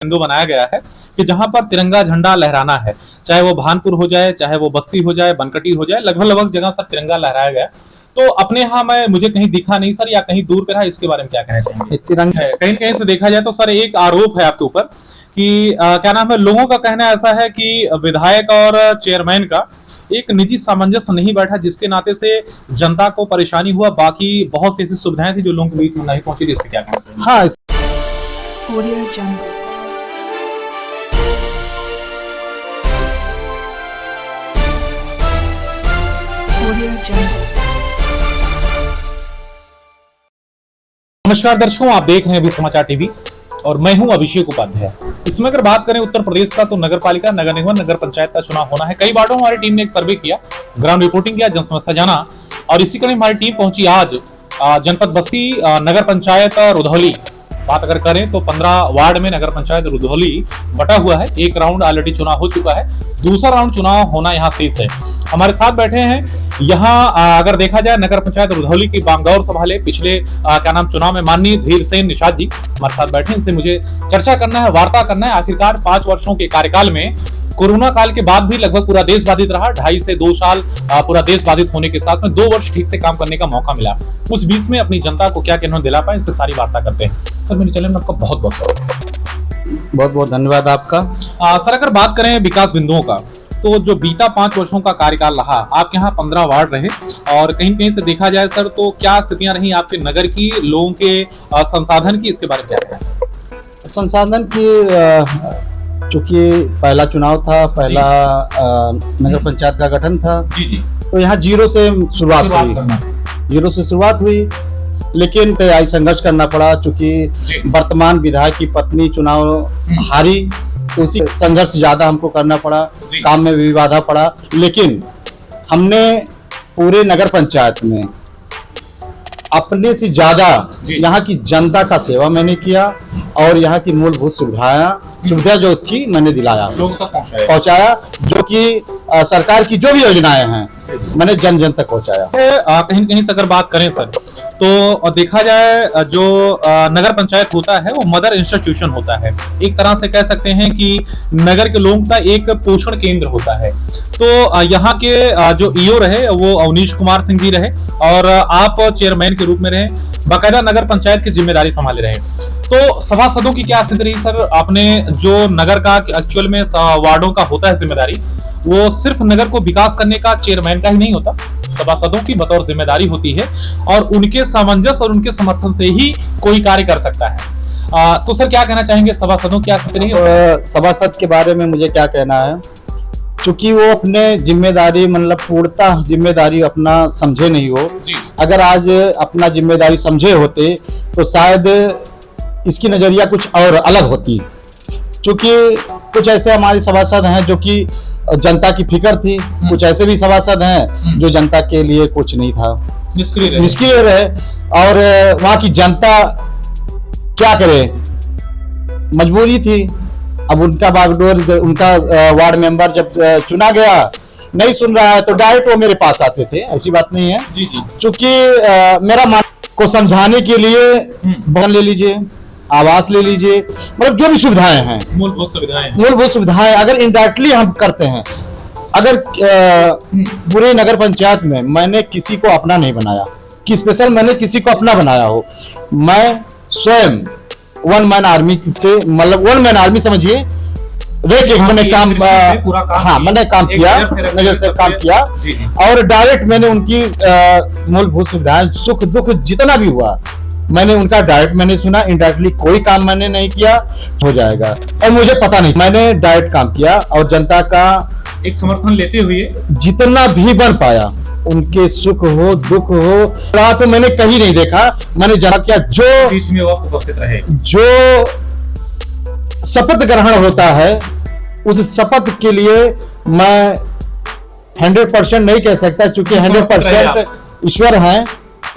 बिंदु बनाया गया है कि जहां पर तिरंगा झंडा लहराना है, चाहे वो भानपुर हो जाए, चाहे वो बस्ती हो जाए, बनकटी हो जाए, लगभग लगभग जगह सर तिरंगा लहराया गया। तो अपने यहाँ मैं मुझे कहीं दिखा नहीं सर, या कहीं दूर पे रहा, इसके बारे में क्या कहना चाहेंगे? तिरंगा है कहीं कहीं से देखा जाए तो सर एक आरोप है आपके ऊपर कि क्या नाम है, लोगों का कहना ऐसा है कि विधायक और चेयरमैन का एक निजी सामंजस्य नहीं बैठा, जिसके नाते से जनता को परेशानी हुआ। बाकी बहुत सी ऐसी सुविधाएं थी जो लोगों के बीच में नहीं पहुंची थी, इस पे क्या कहना चाहेंगे? हाँ Audio Jungle. Audio Jungle. नमस्कार दर्शकों, आप देख रहे हैं अभी समाचार टीवी और मैं हूं अभिषेक उपाध्याय। इसमें अगर बात करें उत्तर प्रदेश का, तो नगर पालिका, नगर निगम, नगर पंचायत का चुनाव होना है। कई वार्डों में हमारी टीम ने एक सर्वे किया, ग्राउंड रिपोर्टिंग किया, जनसमस्या जाना, और इसी कड़ी हमारी टीम पहुंची आज जनपद बस्ती नगर पंचायत रुधौली। बात अगर करें तो 15 वार्ड में नगर पंचायत रुधौली बटा हुआ है। एक राउंड ऑलरेडी चुनाव हो चुका है, दूसरा राउंड चुनाव होना यहाँ शेष है। हमारे साथ बैठे हैं यहाँ अगर देखा जाए नगर पंचायत रुधौली की बागडोर संभाले पिछले क्या नाम चुनाव में माननीय धीर सेन निषाद जी हमारे साथ बैठे। इनसे मुझे चर्चा करना है, वार्ता करना है। आखिरकार 5 वर्षों के कार्यकाल में कोरोना काल के बाद भी लगभग पूरा देश बाधित रहा, 2.5 से 2 साल पूरा देश बाधित होने के साथ में 2 वर्ष ठीक से काम करने का मौका मिला। उस बीच में अपनी जनता को क्या कहना दिला पाए, इससे सारी वार्ता करते हैं। सर मेरे चैनल में आपका बहुत बहुत धन्यवाद आपका। सर अगर बात करें विकास बिंदुओं का, तो जो बीता 5 वर्षों का कार्यकाल रहा, आपके यहाँ 15 वार्ड रहे, और कहीं कहीं से देखा जाए सर तो क्या स्थितियां रही आपके नगर की, लोगों के संसाधन की, इसके बारे में क्या कहना? संसाधन की चूंकि पहला चुनाव था, पहला नगर पंचायत का गठन था, तो यहाँ जीरो से शुरुआत हुई, लेकिन तैयारी संघर्ष करना पड़ा। चूंकि वर्तमान विधायक की पत्नी चुनाव हारी, तो उसी संघर्ष ज्यादा हमको करना पड़ा, काम में भी बाधा पड़ा। लेकिन हमने पूरे नगर पंचायत में अपने से ज्यादा यहाँ की जनता का सेवा मैंने किया, और यहाँ की मूलभूत सुविधा जो थी मैंने दिलाया, लोगों तक पहुँचाया। जो कि सरकार की जो भी योजनाएं हैं मैंने जन जन तक पहुँचाया। कहीं कहीं से अगर बात करें सर, तो देखा जाए जो नगर पंचायत होता है वो मदर इंस्टीट्यूशन होता है। एक तरह से कह सकते हैं कि नगर के लोगों का एक पोषण केंद्र होता है। तो यहाँ के जो ईओ रहे वो अवनीश कुमार सिंह जी रहे, और आप चेयरमैन के रूप में रहे, बाकायदा नगर पंचायत की जिम्मेदारी संभाले रहे। तो सभासदों की क्या स्थिति रही सर? आपने जो नगर का एक्चुअल में वार्डों का होता है जिम्मेदारी, वो सिर्फ नगर को विकास करने का चेयरमैन का ही नहीं होता, सभासदों की बतौर जिम्मेदारी होती है, और उनके सामंजस्य और उनके समर्थन से ही कोई कार्य कर सकता है। तो सर क्या कहना चाहेंगे, सभासदों क्या स्थिति रही? सभासद के बारे में मुझे क्या कहना है, चूंकि वो अपने जिम्मेदारी मतलब पूर्णतः जिम्मेदारी अपना समझे नहीं हो। अगर आज अपना जिम्मेदारी समझे होते तो शायद इसकी नजरिया कुछ और अलग होती। चूंकि कुछ ऐसे हमारे सभासद हैं जो कि जनता की फिक्र थी, कुछ ऐसे भी सभासद हैं जो जनता के लिए कुछ नहीं था, निष्क्रिय रहे। और वहाँ की जनता क्या करे, मजबूरी थी। अब उनका बागडोर, उनका वार्ड मेंबर जब चुना गया, नहीं सुन रहा है तो डायरेक्ट वो मेरे पास आते थे, ऐसी बात नहीं है। चूंकि मेरा मान को समझाने के लिए भवन ले लीजिए, आवास ले लीजिए, मतलब जो भी सुविधाएं हैं, मूलभूत सुविधाएं अगर इनडायरेक्टली हम करते हैं। अगर पूरे नगर पंचायत में मैंने किसी को अपना नहीं बनाया कि स्पेशल मैंने किसी को अपना बनाया हो, मैं स्वयं वन मैन आर्मी से, मतलब वन मैन आर्मी समझिए, मैंने काम किया, नजर से काम किया, और डायरेक्ट मैंने उनकी मूलभूत सुविधाएं, सुख दुख जितना भी हुआ मैंने उनका डायरेक्ट मैंने सुना, इनडायरेक्टली कोई काम मैंने नहीं किया। हो जाएगा, और मुझे पता नहीं, मैंने डायरेक्ट काम किया और जनता का एक समर्थन लेते हुए जितना भी बन पाया, उनके सुख हो दुख हो, तो मैंने कहीं नहीं देखा। मैंने जाना क्या, जो बीच में वो उपस्थित रहे, जो शपथ ग्रहण होता है, उस शपथ के लिए मैं 100% नहीं कह सकता, क्योंकि 100% ईश्वर हैं,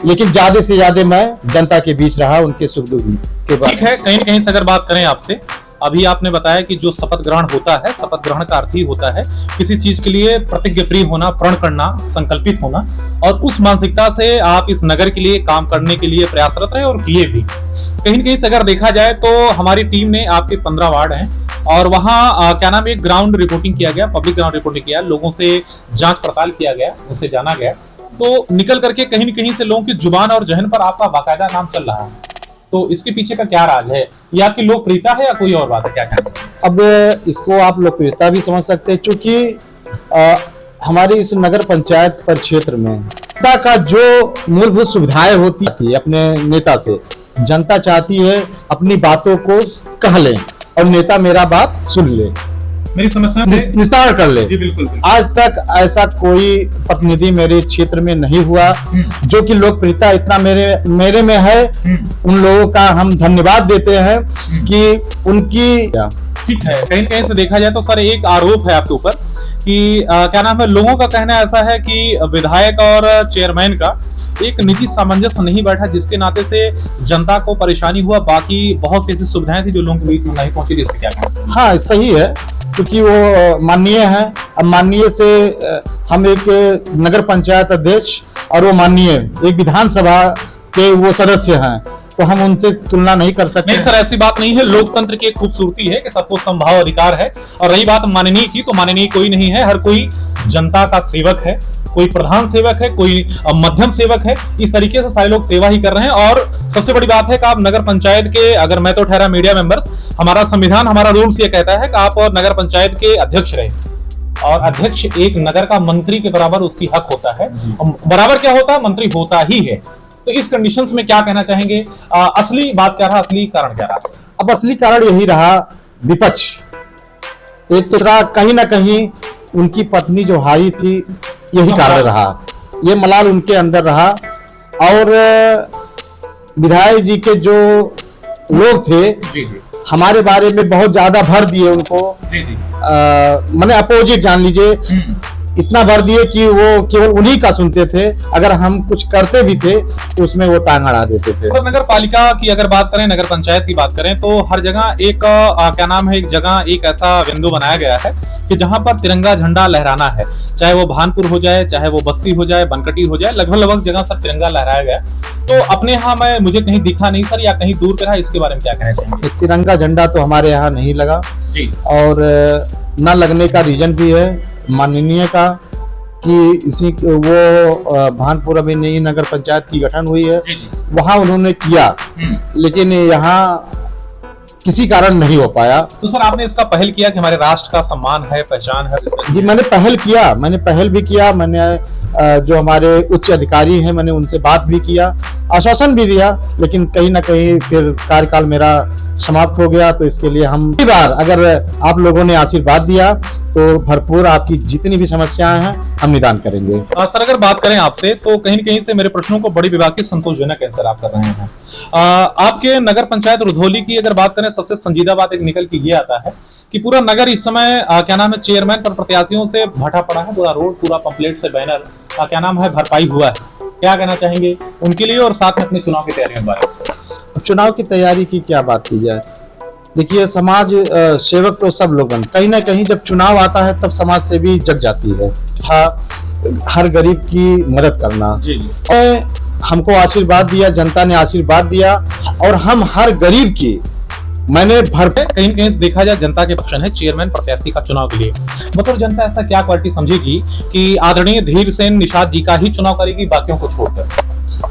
लेकिन ज्यादा से ज्यादा मैं जनता के बीच रहा, उनके सुख दुख के बाद। ठीक है, कहीं कहीं से अगर बात करें आपसे, अभी आपने बताया कि जो शपथ ग्रहण होता है, शपथ ग्रहण का अर्थ ही होता है किसी चीज के लिए प्रतिज्ञप्रिय होना, प्रण करना, संकल्पित होना, और उस मानसिकता से आप इस नगर के लिए काम करने के लिए प्रयासरत रहे और किए भी। कहीं न कहीं से अगर देखा जाए तो हमारी टीम ने आपके 15 वार्ड हैं और वहाँ क्या नाम है, ग्राउंड रिपोर्टिंग किया गया, पब्लिक ग्राउंड रिपोर्टिंग किया, लोगों से जांच पड़ताल किया गया, उनसे जाना गया, तो निकल करके कहीं न कहीं से लोगों की जुबान और जहन पर आपका बाकायदा नाम चल रहा है। तो इसके पीछे का क्या राज है? ये आपकी लोकप्रियता है या कोई और बात है, क्या कहना है? अब इसको आप लोकप्रियता भी समझ सकते हैं, क्योंकि हमारी इस नगर पंचायत परिक्षेत्र में जनता का जो मूलभूत सुविधाएं होती थी अपने नेता से, जनता चाहती है अपनी बातों को कह ले और नेता मेरा बात सुन ले, मेरी समस्या निस्तारण कर ले। जी बिल्कुल। आज तक ऐसा कोई प्रतिनिधि मेरे क्षेत्र में नहीं हुआ जो कि लोकप्रियता इतना मेरे में है। उन लोगों का हम धन्यवाद देते हैं कि उनकी ठीक है। कहीं कहीं से देखा जाए तो सर एक आरोप है आपके ऊपर कि क्या नाम है, लोगों का कहना ऐसा है कि विधायक और चेयरमैन का एक निजी सामंजस्य नहीं बैठा, जिसके नाते से जनता को परेशानी हुआ, बाकी बहुत सी ऐसी सुविधाएं थी जो लोगों के बीच में नहीं पहुंची। इसके क्या कहना? हाँ सही है, क्योंकि वो माननीय है। अब माननीय से हम एक नगर पंचायत अध्यक्ष और वो माननीय एक विधानसभा के वो सदस्य हैं, तो हम उनसे तुलना नहीं कर सकते। नहीं सर, ऐसी बात नहीं है। लोकतंत्र की एक खूबसूरती है कि सबको संभाव अधिकार है। और रही बात माननीय की, तो माननीय कोई नहीं है, हर कोई जनता का सेवक है, कोई प्रधान सेवक है, कोई मध्यम सेवक है। इस तरीके से सारे लोग सेवा ही कर रहे हैं। और सबसे बड़ी बात है कि आप नगर पंचायत के, अगर मैं तो ठहरा मीडिया मेंबर्स, हमारा संविधान, हमारा रूल्स ये कहता है कि आप नगर पंचायत के अध्यक्ष रहे, और अध्यक्ष एक नगर का मंत्री के बराबर उसकी हक होता है। बराबर क्या होता है? मंत्री होता ही है। तो इस कंडीशंस में क्या कहना चाहेंगे? असली बात क्या रहा, असली कारण क्या रहा? अब असली कारण यही रहा, विपक्ष एक तो रहा, कहीं ना कहीं उनकी पत्नी जो हारी थी यही कारण रहा, ये मलाल उनके अंदर रहा। और विधायक जी के जो लोग थे जी जी हमारे बारे में बहुत ज्यादा भर दिए उनको, जी जी मैंने अपोजिट जान लीजिए, इतना भर दिए कि वो केवल उन्हीं का सुनते थे, अगर हम कुछ करते भी थे तो उसमें वो टांग अड़ा देते थे। सर नगर पालिका की अगर बात करें, नगर पंचायत की बात करें, तो हर जगह एक क्या नाम है, एक जगह एक ऐसा बिंदु बनाया गया है कि जहां पर तिरंगा झंडा लहराना है, चाहे वो भानपुर हो जाए, चाहे वो बस्ती हो जाए, बनकटी हो जाए, लगभग जगह सर तिरंगा लहराया गया। तो अपने यहाँ मैं मुझे कहीं दिखा नहीं सर, या कहीं दूर पे रहा, इसके बारे में क्या कहना चाहेंगे? तिरंगा झंडा तो हमारे यहाँ नहीं लगा जी, और न लगने का रीजन भी है माननीय का कि इसी वो भानपुर अभी नई नगर पंचायत की गठन हुई है, वहाँ उन्होंने किया, लेकिन यहाँ किसी कारण नहीं हो पाया। तो सर आपने इसका पहल किया कि हमारे राष्ट्र का सम्मान है, पहचान है? जी मैंने पहल भी किया, मैंने जो हमारे उच्च अधिकारी हैं मैंने उनसे बात भी किया, आश्वासन भी दिया, लेकिन कहीं ना कहीं फिर कार्यकाल मेरा समाप्त हो गया। तो इसके लिए हम इस बार अगर आप लोगों ने आशीर्वाद दिया तो भरपूर आपकी जितनी भी समस्याएं हैं हम निदान करेंगे। सर अगर बात करें आपसे, तो कहीं न कहीं से मेरे प्रश्नों को बड़ी विभाग की संतोषजनक आंसर आप कर रहे हैं। आपके नगर पंचायत रुधौली की अगर बात करें, सबसे संजीदा बात एक निकल के ये आता है कि पूरा नगर इस समय क्या नाम है, चेयरमैन पर प्रत्याशियों से भटा पड़ा है, पूरा रोड, पूरा पंपलेट से बैनर क्या नाम है, भरपाई हुआ है। क्या कहना चाहेंगे उनके लिए और साथ में अपने चुनाव की तैयारियों के बारे में? चुनाव की तैयारी की क्या बात की जाए, देखिए समाज सेवक तो सब लोग बन, कहीं ना कहीं जब चुनाव आता है तब समाज से भी जग जाती है, हर गरीब की मदद करना। जी जी। हमको आशीर्वाद दिया, जनता ने आशीर्वाद दिया, और हम हर गरीब की मैंने कहीं कहीं से देखा जाए जनता के पक्ष है चेयरमैन प्रत्याशी का चुनाव के लिए, मतलब जनता ऐसा क्या क्वालिटी समझेगी कि आदरणीय धीर सेन निषाद जी का ही चुनाव करेगी बाकियों को छोड़कर?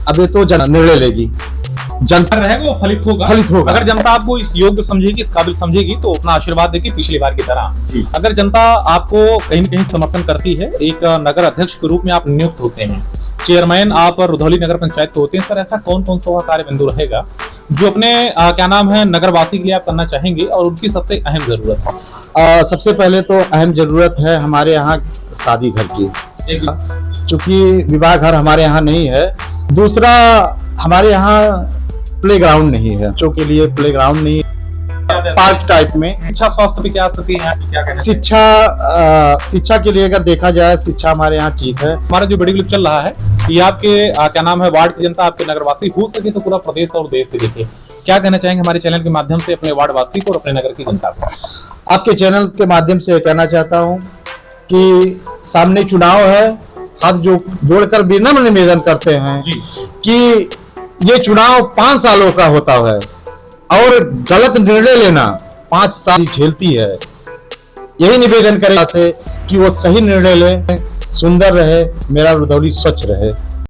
अब ये तो निर्णय लेगी जनता, रहेगा वो फलित होगा। अगर जनता आपको इस योग्य समझेगी, इस काबिल समझेगी, तो अपना आशीर्वाद देगी पिछली बार की तरह। अगर जनता आपको कहीं न कहीं समर्थन करती है, एक नगर अध्यक्ष के रूप में आप नियुक्त होते हैं, चेयरमैन आप रुधौली नगर पंचायत के होते हैं, सर ऐसा कौन कौन सा कार्य बिंदु रहेगा जो अपने क्या नाम है नगरवासी के लिए आप करना चाहेंगे और उनकी सबसे अहम जरूरत है? सबसे पहले तो अहम जरूरत है हमारे यहाँ शादी घर की, चूंकि विवाह घर हमारे यहाँ नहीं है। दूसरा, हमारे यहाँ प्लेग्राउंड नहीं है, बच्चों के लिए प्लेग्राउंड नहीं है, पार्क टाइप में। शिक्षा स्वास्थ्य पे क्या स्थिति है, क्या कहना? शिक्षा के लिए अगर देखा जाए, शिक्षा हमारे यहाँ ठीक है। हमारा जो वीडियो क्लिप चल रहा है ये आपके क्या नाम है वार्ड की जनता, आपके नगरवासी, हो सके तो पूरा प्रदेश और देश के देखिए क्या कहना चाहेंगे हमारे चैनल के माध्यम से अपने वार्ड वासी को और अपने नगर की जनता को? आपके चैनल के माध्यम से कहना चाहता हूं कि सामने चुनाव है, हाथ जोड़कर विनम्र निवेदन करते हैं जी। कि ये चुनाव 5 सालों का होता है और गलत निर्णय लेना 5 साल झेलती है। यही निवेदन करें से कि वो सही निर्णय ले, सुंदर रहे, मेरा रुधौली स्वच्छ रहे।